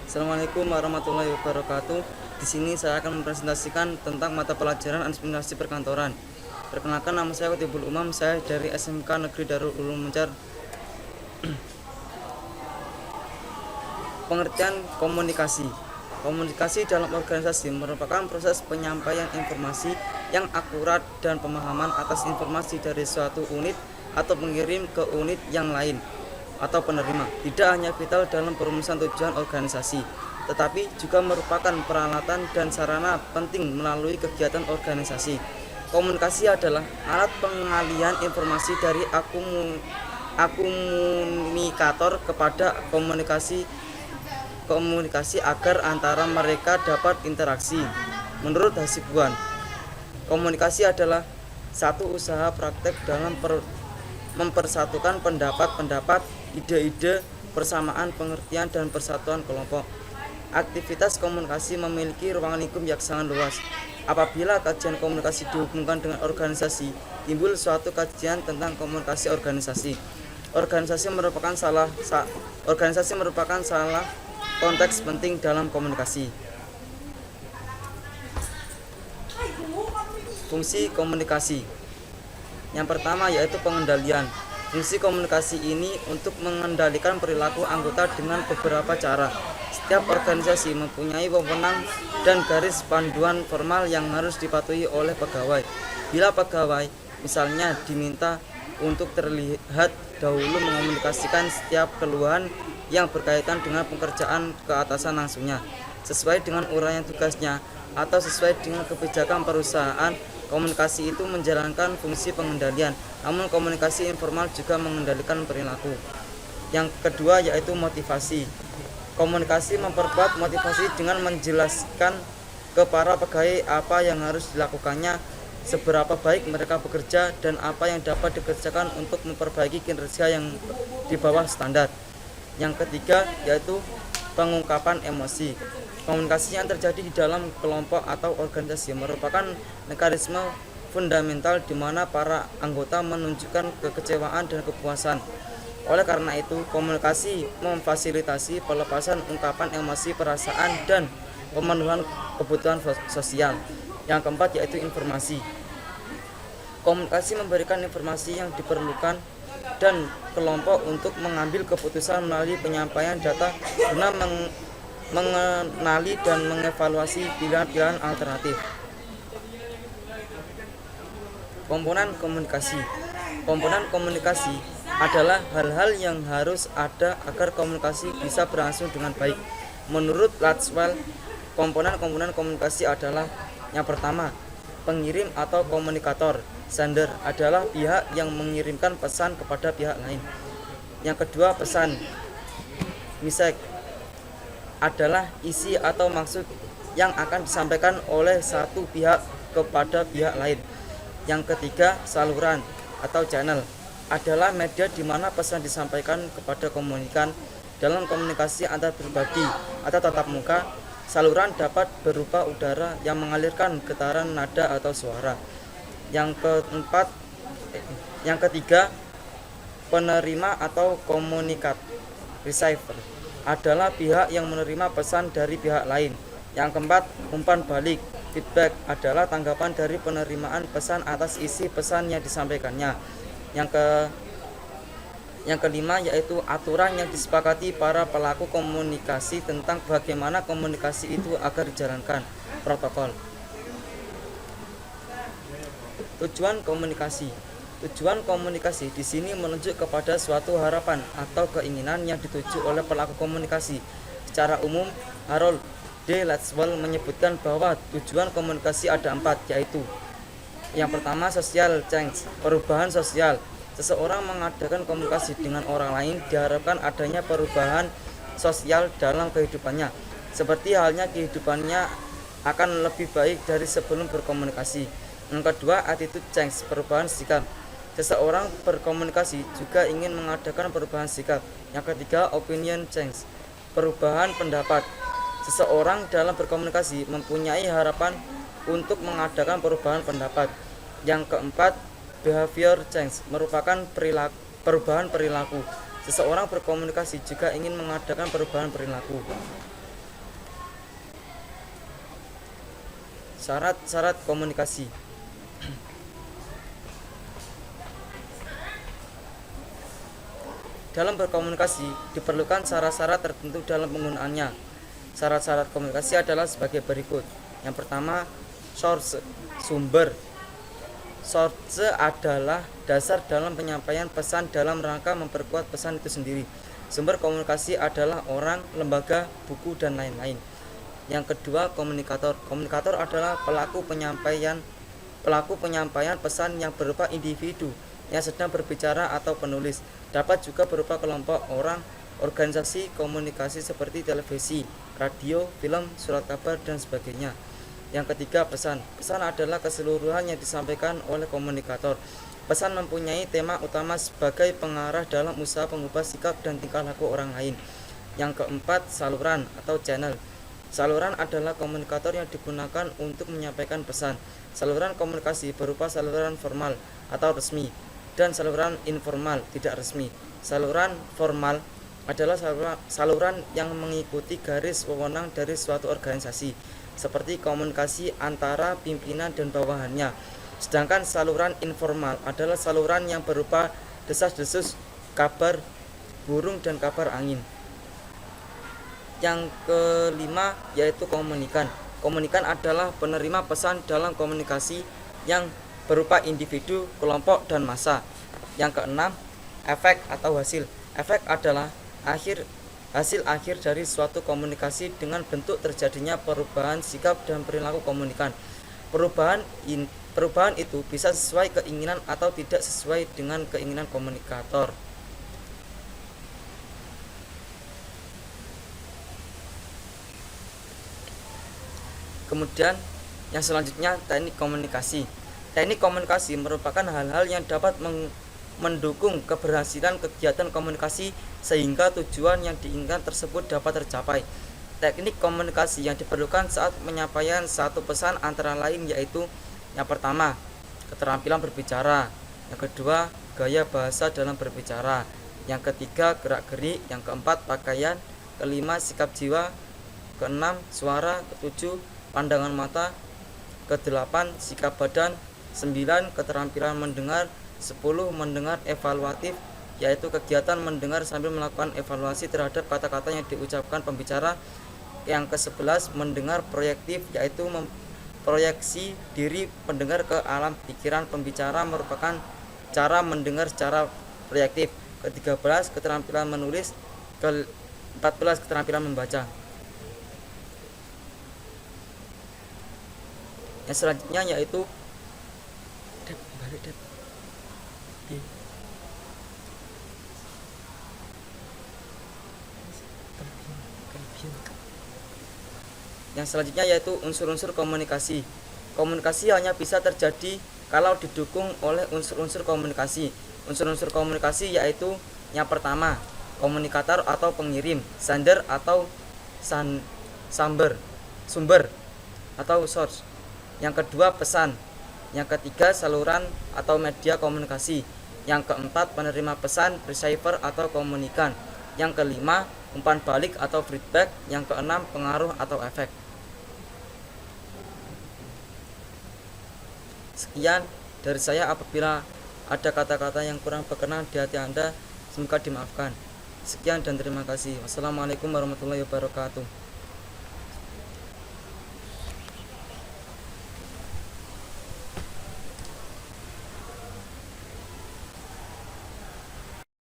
Assalamualaikum warahmatullahi wabarakatuh. Di sini saya akan mempresentasikan tentang mata pelajaran administrasi perkantoran. Perkenalkan, nama saya Khatibul Umam, saya dari SMK Negeri Darul Ulum Muncar. Pengertian komunikasi. Komunikasi dalam organisasi merupakan proses penyampaian informasi yang akurat dan pemahaman atas informasi dari suatu unit atau pengirim ke unit yang lain atau penerima. Tidak hanya vital dalam perumusan tujuan organisasi, tetapi juga merupakan peralatan dan sarana penting melalui kegiatan organisasi. Komunikasi adalah alat pengalian informasi dari komunikator kepada komunikasi agar antara mereka dapat interaksi. Menurut Hasibuan, komunikasi adalah satu usaha praktek dalam mempersatukan pendapat-pendapat, ide-ide, persamaan pengertian, dan persatuan kelompok. Aktivitas komunikasi memiliki ruang lingkup yang sangat luas. Apabila kajian komunikasi dihubungkan dengan organisasi, timbul suatu kajian tentang komunikasi organisasi. Organisasi merupakan salah konteks penting dalam komunikasi. Fungsi komunikasi. Yang pertama yaitu pengendalian. Fungsi komunikasi ini untuk mengendalikan perilaku anggota dengan beberapa cara. Setiap organisasi mempunyai wewenang dan garis panduan formal yang harus dipatuhi oleh pegawai. Bila pegawai misalnya diminta untuk terlihat dahulu mengomunikasikan setiap keluhan yang berkaitan dengan pekerjaan ke atasan langsungnya, sesuai dengan uraian tugasnya atau sesuai dengan kebijakan perusahaan, komunikasi itu menjalankan fungsi pengendalian. Namun komunikasi informal juga mengendalikan perilaku. Yang kedua yaitu motivasi. Komunikasi memperkuat motivasi dengan menjelaskan ke para pegawai apa yang harus dilakukannya, seberapa baik mereka bekerja, dan apa yang dapat dikerjakan untuk memperbaiki kinerja yang di bawah standar. Yang ketiga yaitu pengungkapan emosi. Komunikasi yang terjadi di dalam kelompok atau organisasi merupakan mekanisme fundamental di mana para anggota menunjukkan kekecewaan dan kepuasan. Oleh karena itu, komunikasi memfasilitasi pelepasan ungkapan emosi, perasaan, dan pemenuhan kebutuhan sosial. Yang keempat yaitu informasi. Komunikasi memberikan informasi yang diperlukan dan kelompok untuk mengambil keputusan melalui penyampaian data guna mengenali dan mengevaluasi pilihan-pilihan alternatif. Komponen komunikasi. Komponen komunikasi adalah hal-hal yang harus ada agar komunikasi bisa berlangsung dengan baik. Menurut Latwell, komponen komunikasi adalah: yang pertama, pengirim atau komunikator. Sender adalah pihak yang mengirimkan pesan kepada pihak lain. Yang kedua, pesan. Message adalah isi atau maksud yang akan disampaikan oleh satu pihak kepada pihak lain. Yang ketiga, saluran atau channel adalah media di mana pesan disampaikan kepada komunikan. Dalam komunikasi antar pribadi atau tatap muka, saluran dapat berupa udara yang mengalirkan getaran nada atau suara. Yang ketiga, penerima atau komunikat. Receiver adalah pihak yang menerima pesan dari pihak lain. Yang keempat, umpan balik. Feedback adalah tanggapan dari penerimaan pesan atas isi pesan yang disampaikannya. Yang kelima yaitu aturan yang disepakati para pelaku komunikasi tentang bagaimana komunikasi itu agar dijalankan. Protokol. Tujuan komunikasi. Tujuan komunikasi di sini menunjuk kepada suatu harapan atau keinginan yang dituju oleh pelaku komunikasi. Secara umum, Harold D. Latwell menyebutkan bahwa tujuan komunikasi ada 4, yaitu: yang pertama, social change, perubahan sosial. Seseorang mengadakan komunikasi dengan orang lain diharapkan adanya perubahan sosial dalam kehidupannya, seperti halnya kehidupannya akan lebih baik dari sebelum berkomunikasi. Yang kedua, attitude change, perubahan sikap. Seseorang berkomunikasi juga ingin mengadakan perubahan sikap. Yang ketiga, opinion change, perubahan pendapat. Seseorang dalam berkomunikasi mempunyai harapan untuk mengadakan perubahan pendapat. Yang keempat, behavior change, merupakan perubahan perilaku. Seseorang berkomunikasi juga ingin mengadakan perubahan perilaku. Syarat-syarat komunikasi. Dalam berkomunikasi diperlukan syarat-syarat tertentu dalam penggunaannya. Syarat-syarat komunikasi adalah sebagai berikut. Yang pertama, source, sumber. Source adalah dasar dalam penyampaian pesan dalam rangka memperkuat pesan itu sendiri. Sumber komunikasi adalah orang, lembaga, buku, dan lain-lain. Yang kedua, komunikator. Komunikator adalah pelaku penyampaian pesan yang berupa individu yang sedang berbicara atau penulis. Dapat juga berupa kelompok orang, organisasi komunikasi seperti televisi, radio, film, surat kabar, dan sebagainya. Yang ketiga, pesan. Pesan adalah keseluruhan yang disampaikan oleh komunikator. Pesan mempunyai tema utama sebagai pengarah dalam usaha pengubah sikap dan tingkah laku orang lain. Yang keempat, saluran atau channel. Saluran adalah komunikator yang digunakan untuk menyampaikan pesan. Saluran komunikasi berupa saluran formal atau resmi dan saluran informal tidak resmi. Saluran formal adalah saluran yang mengikuti garis wewenang dari suatu organisasi, seperti komunikasi antara pimpinan dan bawahannya. Sedangkan saluran informal adalah saluran yang berupa desas-desus, kabar burung, dan kabar angin. Yang kelima yaitu komunikan. Komunikan adalah penerima pesan dalam komunikasi yang berupa individu, kelompok, dan massa. Yang keenam, efek atau hasil. Efek adalah hasil akhir dari suatu komunikasi dengan bentuk terjadinya perubahan sikap dan perilaku komunikan. Perubahan itu bisa sesuai keinginan atau tidak sesuai dengan keinginan komunikator. Kemudian yang selanjutnya, teknik komunikasi. Teknik komunikasi merupakan hal-hal yang dapat mendukung keberhasilan kegiatan komunikasi sehingga tujuan yang diinginkan tersebut dapat tercapai. Teknik komunikasi yang diperlukan saat penyampaian satu pesan antara lain yaitu: yang pertama, keterampilan berbicara. Yang kedua, gaya bahasa dalam berbicara. Yang ketiga, gerak-gerik. Yang keempat, pakaian. Kelima, sikap jiwa. Keenam, suara. Ketujuh, pandangan mata. Kedelapan, sikap badan. 9, keterampilan mendengar. 10, mendengar evaluatif, yaitu kegiatan mendengar sambil melakukan evaluasi terhadap kata-kata yang diucapkan pembicara. Yang ke-11, mendengar proyektif, yaitu memproyeksi diri pendengar ke alam pikiran pembicara merupakan cara mendengar secara proyektif. Ke-13, keterampilan menulis. Ke-14, keterampilan membaca. Yang selanjutnya yaitu unsur-unsur komunikasi. Komunikasi hanya bisa terjadi kalau didukung oleh unsur-unsur komunikasi. Unsur-unsur komunikasi yaitu: yang pertama, komunikator atau pengirim, sender atau sumber atau source. Yang kedua, pesan. Yang ketiga, saluran atau media komunikasi. Yang keempat, penerima pesan, receiver atau komunikan. Yang kelima, umpan balik atau feedback. Yang keenam, pengaruh atau efek. Sekian dari saya. Apabila ada kata-kata yang kurang berkenan di hati Anda, semoga dimaafkan. Sekian dan terima kasih. Wassalamualaikum warahmatullahi wabarakatuh.